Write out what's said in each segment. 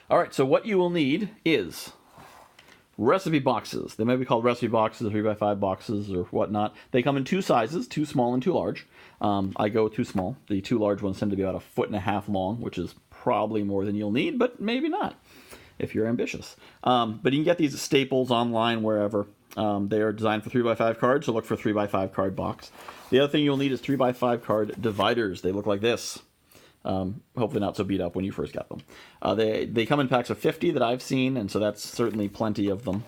All right, so what you will need is recipe boxes. They may be called recipe boxes, 3x5 boxes, or whatnot. They come in two sizes, too small and too large. I go with too small. The two large ones tend to be about 1.5 feet long, which is probably more than you'll need, but maybe not if you're ambitious. But you can get these at Staples, online, wherever. They are designed for 3x5 cards, so look for 3x5 card box. The other thing you'll need is 3x5 card dividers. They look like this. Hopefully not so beat up when you first get them. They come in packs of 50 that I've seen, and so that's certainly plenty of them.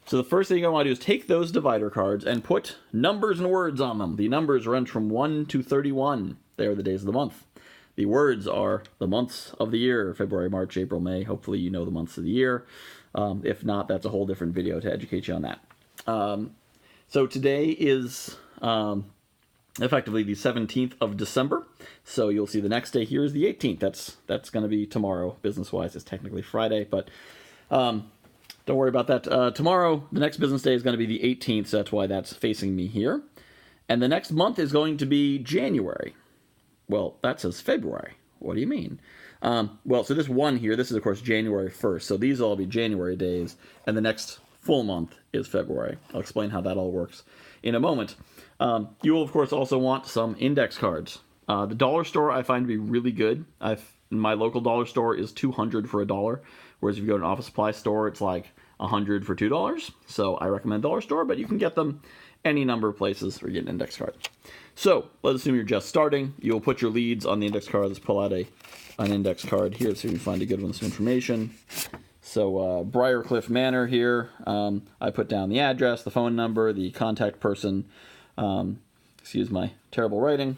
So the first thing you're going to want to do is take those divider cards and put numbers and words on them. The numbers range from 1 to 31. They are the days of the month. The words are the months of the year: February, March, April, May. Hopefully you know the months of the year. If not, that's a whole different video to educate you on that. So today is effectively the 17th of December. So you'll see the next day here is the 18th. That's going to be tomorrow. Business-wise, it's technically Friday, but don't worry about that. Tomorrow, the next business day is going to be the 18th, so that's why that's facing me here. And the next month is going to be January. Well, that says February. What do you mean? Well, so this one here, this is, of course, January 1st. So these will all be January days, and the next full month is February. I'll explain how that all works in a moment. You will, of course, also want some index cards. The dollar store I find to be really good. My local dollar store is $200 for $1, whereas if you go to an office supply store, it's like $100 for $2. So I recommend dollar store, but you can get them any number of places where you get an index card. So let's assume you're just starting. You'll put your leads on the index card. Let's pull out an index card here so you can find a good one with some information. So Briarcliff Manor here. I put down the address, the phone number, the contact person. Excuse my terrible writing.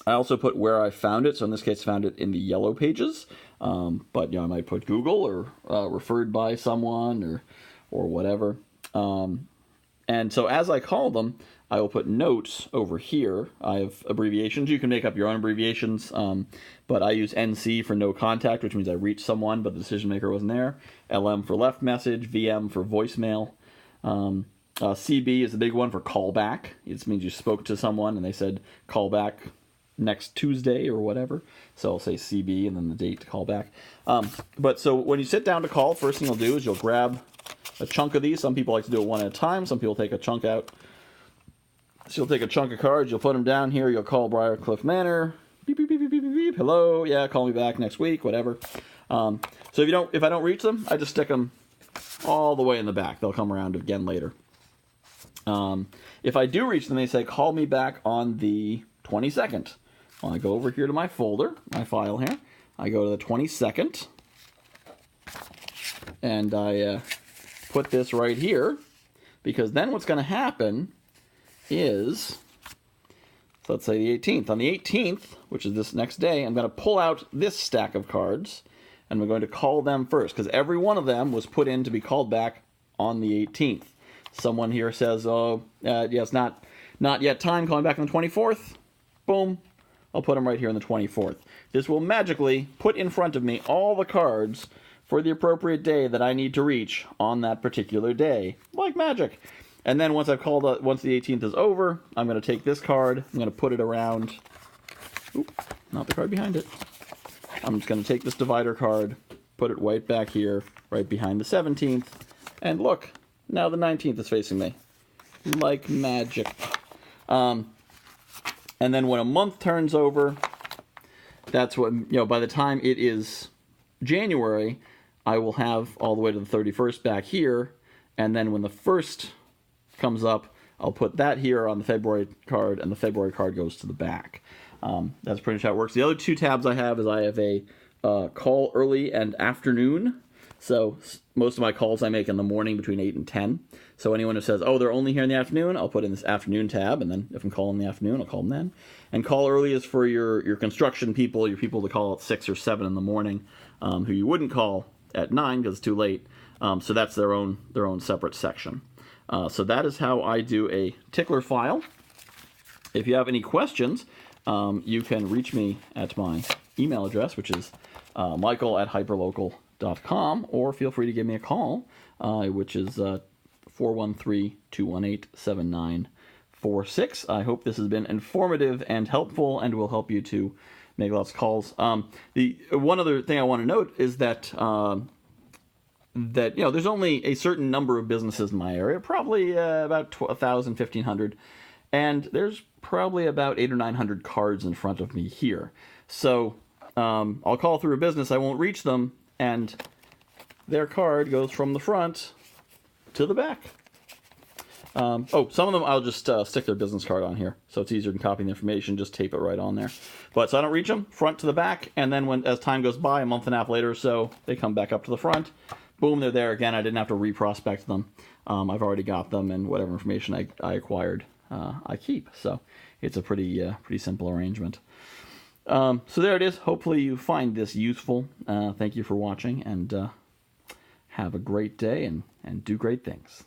I also put where I found it. So in this case, I found it in the yellow pages. But I might put Google or referred by someone or whatever. And so as I call them, I will put notes over here. I have abbreviations. You can make up your own abbreviations, but I use NC for no contact, which means I reached someone, but the decision maker wasn't there. LM for left message, VM for voicemail. CB is the big one for callback. It means you spoke to someone and they said call back next Tuesday or whatever. So I'll say CB and then the date to call back. But so when you sit down to call, first thing you'll do is you'll grab a chunk of these. Some people like to do it one at a time. Some people take a chunk out. So you'll take a chunk of cards, you'll put them down here, you'll call Briarcliff Manor, beep, beep, beep, beep, beep, beep, hello, yeah, call me back next week, whatever. So if I don't reach them, I just stick them all the way in the back. They'll come around again later. If I do reach them, they say, call me back on the 22nd. Well, I go over here to my folder, my file here. I go to the 22nd, and I put this right here, because then what's going to happen is, so let's say the 18th. On the 18th, which is this next day, I'm going to pull out this stack of cards, and we're going to call them first, because every one of them was put in to be called back on the 18th. Someone here says, yes, not yet time, calling back on the 24th. Boom. I'll put them right here on the 24th. This will magically put in front of me all the cards for the appropriate day that I need to reach on that particular day. Like magic. And then once the 18th is over, I'm going to take this card, I'm going to put it around, not the card behind it. I'm just going to take this divider card, put it right back here, right behind the 17th, and look, now the 19th is facing me. Like magic. And then when a month turns over, that's when, by the time it is January, I will have all the way to the 31st back here, and then when the 1st comes up, I'll put that here on the February card, and the February card goes to the back. That's pretty much how it works. The other two tabs I have is I have a call early and afternoon. So most of my calls I make in the morning between 8 and 10. So anyone who says, they're only here in the afternoon, I'll put in this afternoon tab, and then if I'm calling in the afternoon, I'll call them then. And call early is for your construction people, your people to call at 6 or 7 in the morning, who you wouldn't call at 9 because it's too late. So that's their own separate section. So that is how I do a Tickler file. If you have any questions, you can reach me at my email address, which is michael@hyperlocal.com, or feel free to give me a call, which is 413-218-7946. I hope this has been informative and helpful and will help you to make lots of calls. The one other thing I want to note is that there's only a certain number of businesses in my area, probably about 1,000, 1,500, and there's probably about 800 or 900 cards in front of me here. So I'll call through a business, I won't reach them, and their card goes from the front to the back. Some of them I'll just stick their business card on here, so it's easier than copying the information, just tape it right on there. But so I don't reach them, front to the back, and then as time goes by, a month and a half later or so, they come back up to the front. Boom, they're there again. I didn't have to reprospect them. I've already got them, and whatever information I acquired, I keep. So it's a pretty simple arrangement. So there it is. Hopefully you find this useful. Thank you for watching, and have a great day and do great things.